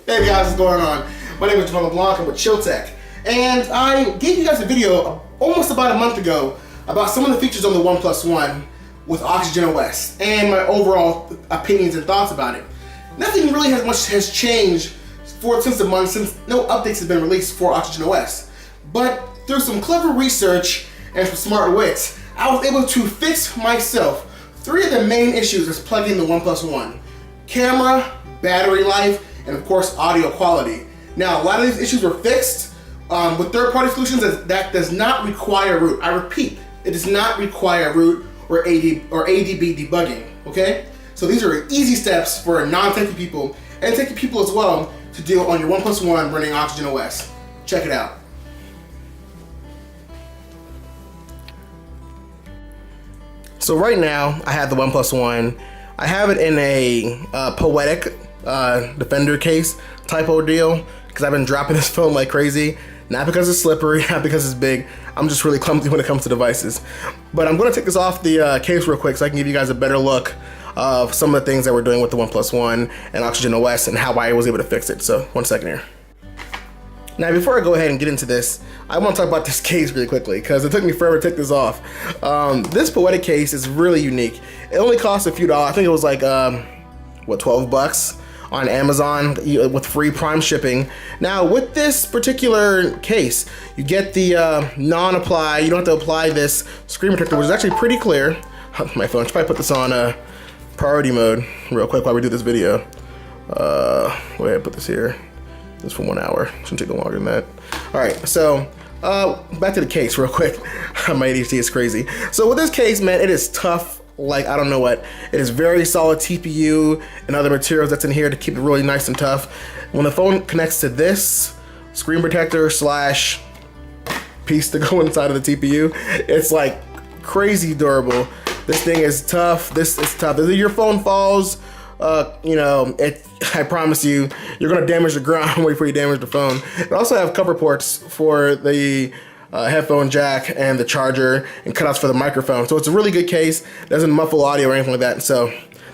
Hey guys, what's going on? My name is Javon LeBlanc, I'm with ChillTech. And I gave you guys a video almost about a month ago about some of the features on the OnePlus One with Oxygen OS and my overall opinions and thoughts about it. Nothing really has changed since the month, since no updates have been released for Oxygen OS. But through some clever research and some smart wits, I was able to fix myself 3 of the main issues that's plugging the OnePlus One: camera, battery life, and of course audio quality. Now, a lot of these issues were fixed with third-party solutions that does not require root. I repeat, it does not require root or ADB debugging, okay? So these are easy steps for non-techie people and techie people as well to do on your OnePlus One running Oxygen OS. Check it out. So right now, I have the OnePlus One. I have it in a Poetic Defender case type ordeal because I've been dropping this phone like crazy. Not because it's slippery, not because it's big. I'm just really clumsy when it comes to devices. But I'm going to take this off the case real quick so I can give you guys a better look of some of the things that we're doing with the OnePlus One and Oxygen OS and how I was able to fix it. So 1 second here. Now, before I go ahead and get into this, I want to talk about this case really quickly because it took me forever to take this off. This Poetic case is really unique. It only costs a few dollars. I think it was like, what, 12 bucks on Amazon with free Prime shipping. Now, with this particular case, you get the non-apply, you don't have to apply this screen protector, which is actually pretty clear. My phone, I should probably put this on priority mode real quick while we do this video. Wait, I put this here. Just for 1 hour. Shouldn't take no longer than that. All right, so back to the case real quick. My ADHD is crazy. So with this case, man, it is tough. Like, I don't know what. It is very solid TPU and other materials that's in here to keep it really nice and tough. When the phone connects to this screen protector slash piece to go inside of the TPU, it's like crazy durable. This thing is tough. This is tough. If your phone falls, you know, I promise you, you're gonna damage the ground way before you damage the phone. It also have cover ports for the headphone jack and the charger and cutouts for the microphone. So it's a really good case. Doesn't muffle audio or anything like that. So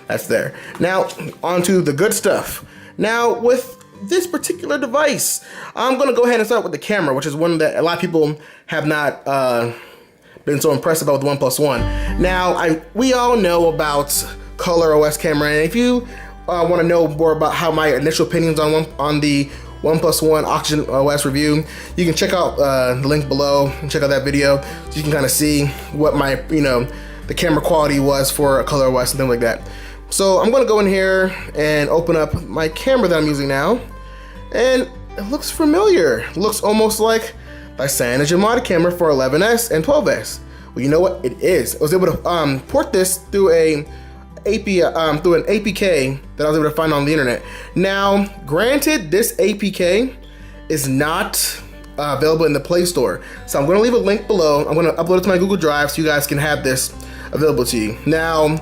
that's there. Now on to the good stuff. Now with this particular device, I'm gonna go ahead and start with the camera, which is one that a lot of people have not been so impressed about with the OnePlus One. Now we all know about Color OS camera, and if you want to know more about how my initial opinions on the OnePlus One Oxygen OS review, you can check out the link below and check out that video so you can kind of see what my, the camera quality was for Color OS and things like that. So I'm going to go in here and open up my camera that I'm using now, and it looks familiar. It looks almost like my CyanogenMod camera for 11S and 12S. Well, you know what? It is. I was able to port this through an APK that I was able to find on the internet. Now, granted, this APK is not available in the Play Store. So I'm going to leave a link below. I'm going to upload it to my Google Drive so you guys can have this available to you. Now,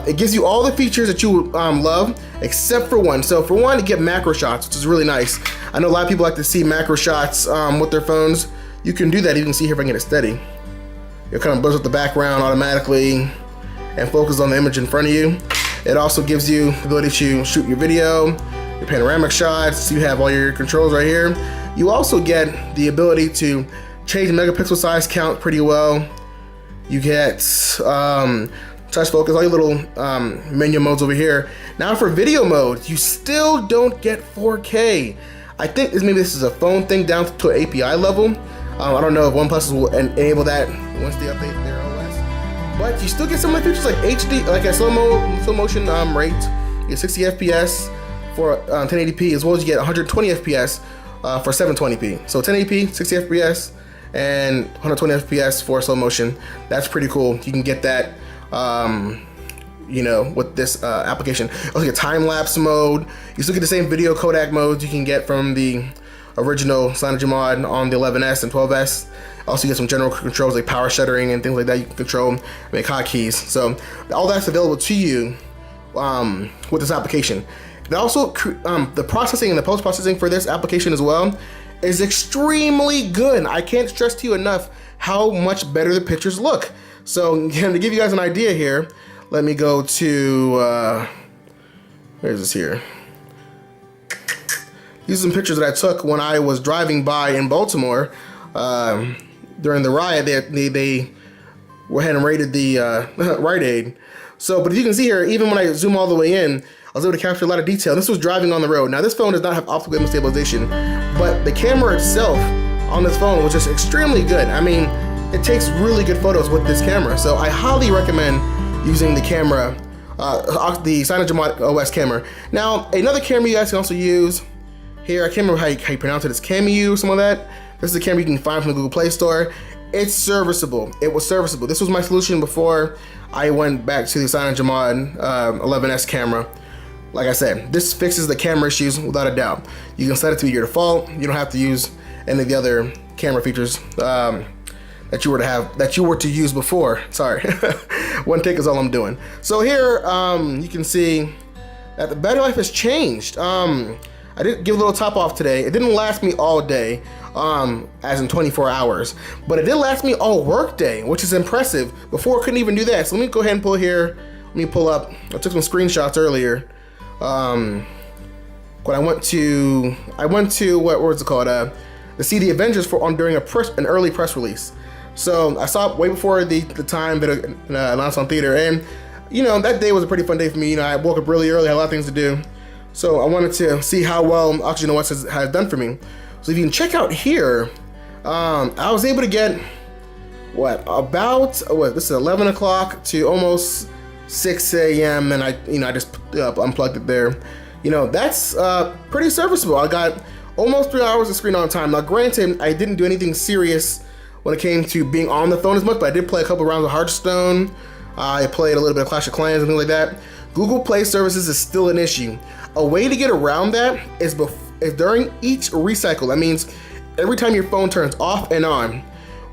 it gives you all the features that you love, except for one. So for one, you get macro shots, which is really nice. I know a lot of people like to see macro shots with their phones. You can do that. You can see here if I can get it steady. It kind of blurs up the background automatically and focus on the image in front of you. It also gives you the ability to shoot your video, your panoramic shots. You have all your controls right here. You also get the ability to change the megapixel size count pretty well. You get touch focus, all your little menu modes over here. Now for video mode, you still don't get 4K. I think maybe this is a phone thing down to an API level. I don't know if OnePlus will enable that once they update their OS. But you still get some of the features like HD, like a slow motion rate. You get 60 FPS for 1080p, as well as you get 120 FPS for 720p. So 1080p, 60 FPS, and 120 FPS for slow motion. That's pretty cool. You can get that, with this application. You also get time lapse mode. You still get the same video codec modes you can get from the original CyanogenMod on the 11S and 12S. Also, you get some general controls like power shuttering and things like that. You can control and make hotkeys. So all that's available to you with this application. And also, the processing and the post-processing for this application as well is extremely good. I can't stress to you enough how much better the pictures look. So again, to give you guys an idea here, let me go to, where is this here? These are some pictures that I took when I was driving by in Baltimore during the riot. They went ahead and raided the Rite Aid. So, but you can see here, even when I zoom all the way in, I was able to capture a lot of detail. This was driving on the road. Now, this phone does not have optical image stabilization, but the camera itself on this phone was just extremely good. I mean, it takes really good photos with this camera. So I highly recommend using the camera, the CyanogenMod OS camera. Now, another camera you guys can also use here, I can't remember how you pronounce it, it's Camu or something like that. This is a camera you can find from the Google Play Store. It's serviceable. It was serviceable. This was my solution before I went back to the CyanogenMod 11S camera. Like I said, this fixes the camera issues without a doubt. You can set it to be your default. You don't have to use any of the other camera features that you were to use before. Sorry, one take is all I'm doing. So here you can see that the battery life has changed. I did give a little top off today. It didn't last me all day, as in 24 hours, but it did last me all work day, which is impressive. Before I couldn't even do that. So let me go ahead and pull here. Let me pull up. I took some screenshots earlier. When I went to what was it called? To see the Avengers during an early press release. So I saw it way before the time that it announced on theater, and you know that day was a pretty fun day for me. You know, I woke up really early, had a lot of things to do, so I wanted to see how well Oxygen OS has done for me. So if you can check out here, I was able to get this is 11 o'clock to almost 6 a.m. and I just unplugged it there. You know, that's pretty serviceable. I got almost 3 hours of screen on time. Now, granted, I didn't do anything serious when it came to being on the phone as much, but I did play a couple rounds of Hearthstone. I played a little bit of Clash of Clans and things like that. Google Play Services is still an issue. A way to get around that is during each recycle. That means every time your phone turns off and on.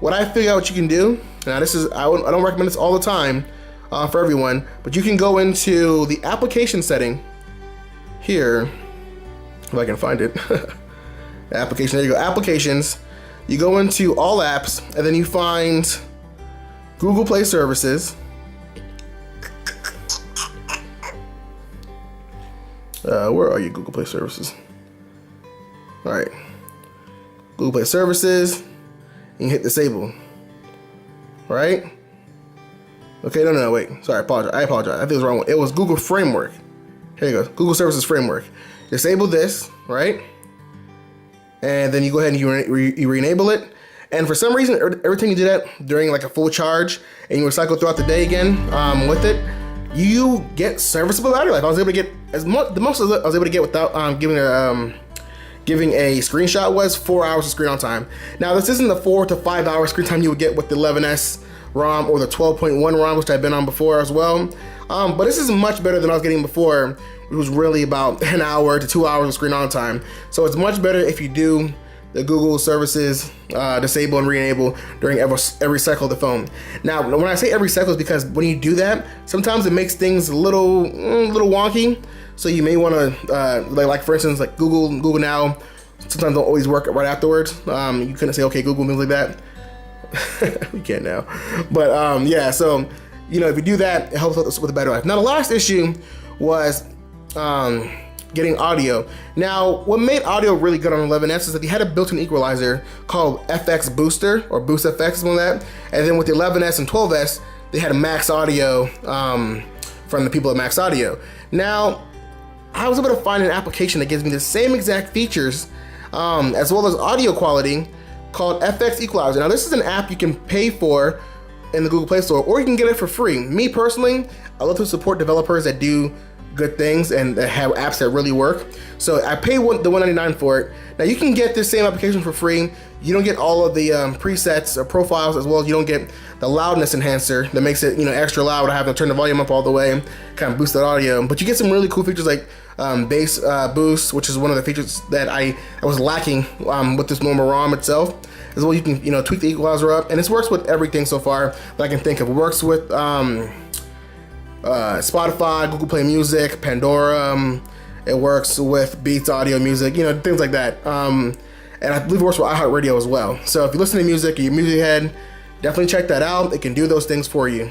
What I figured out what you can do, now this is, I don't recommend this all the time for everyone, but you can go into the application setting here, if I can find it. Application, there you go, applications. You go into all apps, and then you find Google Play Services. Where are you, Google Play Services? All right, Google Play Services, and you hit disable, right? Okay, no, wait, sorry, I apologize. I think it was the wrong one. It was Google Framework. Here you go, Google Services Framework. Disable this, right? And then you go ahead and you re-enable it. And for some reason, every time you do that during like a full charge and you recycle throughout the day again with it, you get serviceable battery life. I was able to get the most I was able to get without giving a screenshot was 4 hours of screen on time. Now this isn't the 4 to 5 hour screen time you would get with the 11S ROM or the 12.1 ROM, which I've been on before as well. But this is much better than I was getting before. It was really about an hour to 2 hours of screen on time. So it's much better if you do the Google services disable and re-enable during every cycle of the phone. Now, when I say every cycle, is because when you do that, sometimes it makes things a little wonky. So you may want to, like for instance, like Google Now, sometimes don't always work right afterwards. You couldn't say, okay, Google, things like that. We can't now. But yeah, so, you know, if you do that, it helps with the battery life. Now, the last issue was getting audio. Now, what made audio really good on 11S is that they had a built-in equalizer called FX Booster, or Boost FX, something like that. And then with the 11S and 12S, they had a Max Audio from the people at Max Audio. Now, I was able to find an application that gives me the same exact features as well as audio quality called FX Equalizer. Now, this is an app you can pay for in the Google Play Store, or you can get it for free. Me personally, I love to support developers that do good things and that have apps that really work. So I pay the $199 for it. Now you can get this same application for free. You don't get all of the presets or profiles, as well as you don't get the loudness enhancer that makes it, you know, extra loud. I have to turn the volume up all the way, kind of boost that audio. But you get some really cool features like bass boost, which is one of the features that I was lacking with this normal ROM itself. As well, you can, you know, tweak the equalizer up, and this works with everything so far that I can think of. It works with Spotify, Google Play Music, Pandora. It works with Beats Audio Music, you know, things like that. And I believe it works with iHeartRadio as well. So if you listen to music, or you're a music head, definitely check that out. It can do those those for you.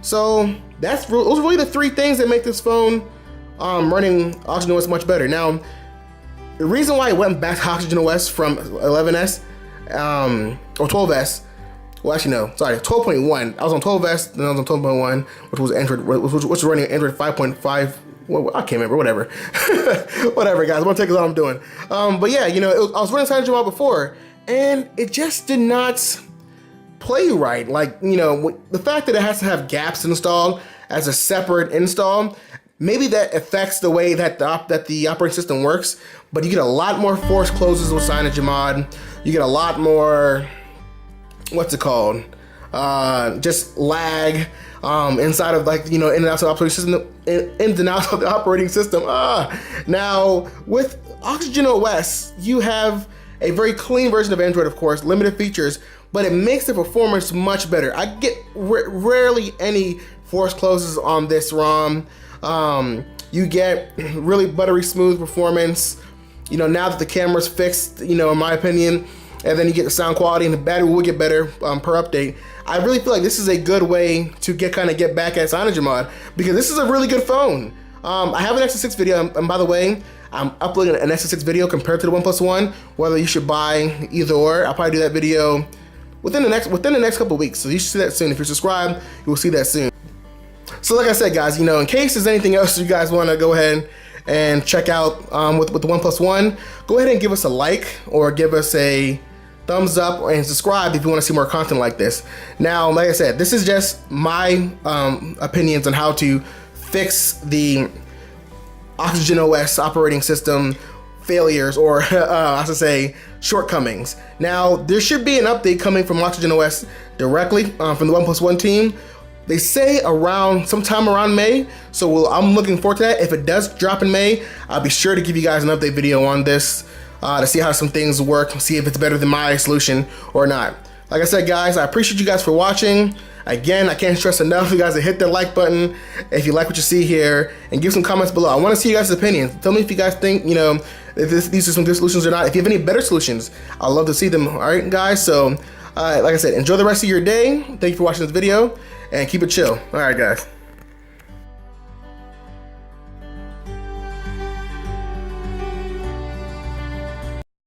So those are really the three things that make this phone running Oxygen OS much better. Now, the reason why it went back to Oxygen OS from 11S or 12S. Well, actually no, sorry, 12.1. I was on 12S, then I was on 12.1, which was Android, which was running Android 5.5. Well, I can't remember. Whatever, whatever, guys. I'm gonna take it all I'm doing. But yeah, you know, I was running CyanogenMod before, and it just did not play right. Like, you know, the fact that it has to have gaps installed as a separate install, maybe that affects the way that the operating system works. But you get a lot more forced closes with CyanogenMod. You get a lot more, what's it called? Just lag inside of, like, you know, in and out of the operating system, in and out of the operating system. Now with Oxygen OS, you have a very clean version of Android, of course, limited features, but it makes the performance much better. I get rarely any force closes on this ROM. You get really buttery smooth performance. You know, now that the camera's fixed, you know, in my opinion, and then you get the sound quality, and the battery will get better per update. I really feel like this is a good way to get back at CyanogenMod, because this is a really good phone. I have an Nexus 6 video, and by the way, I'm uploading an Nexus 6 video compared to the OnePlus One, whether you should buy either or. I'll probably do that video within the next couple of weeks, so you should see that soon. If you're subscribed, you will see that soon. So like I said, guys, you know, in case there's anything else you guys want to go ahead and check out with the OnePlus One, go ahead and give us a like or give us a thumbs up and subscribe if you want to see more content like this. Now, like I said, this is just my opinions on how to fix the Oxygen OS operating system failures, or I should say shortcomings. Now, there should be an update coming from Oxygen OS directly from the OnePlus One team. They say sometime around May, so I'm looking forward to that. If it does drop in May, I'll be sure to give you guys an update video on this to see how some things work, see if it's better than my solution or not. Like I said, guys, I appreciate you guys for watching. Again, I can't stress enough you guys to hit the like button if you like what you see here, and give some comments below. I want to see you guys' opinions. Tell me if you guys think, you know, if these are some good solutions or not. If you have any better solutions, I'd love to see them. All right, guys. So, like I said, enjoy the rest of your day. Thank you for watching this video, and keep it chill. All right, guys.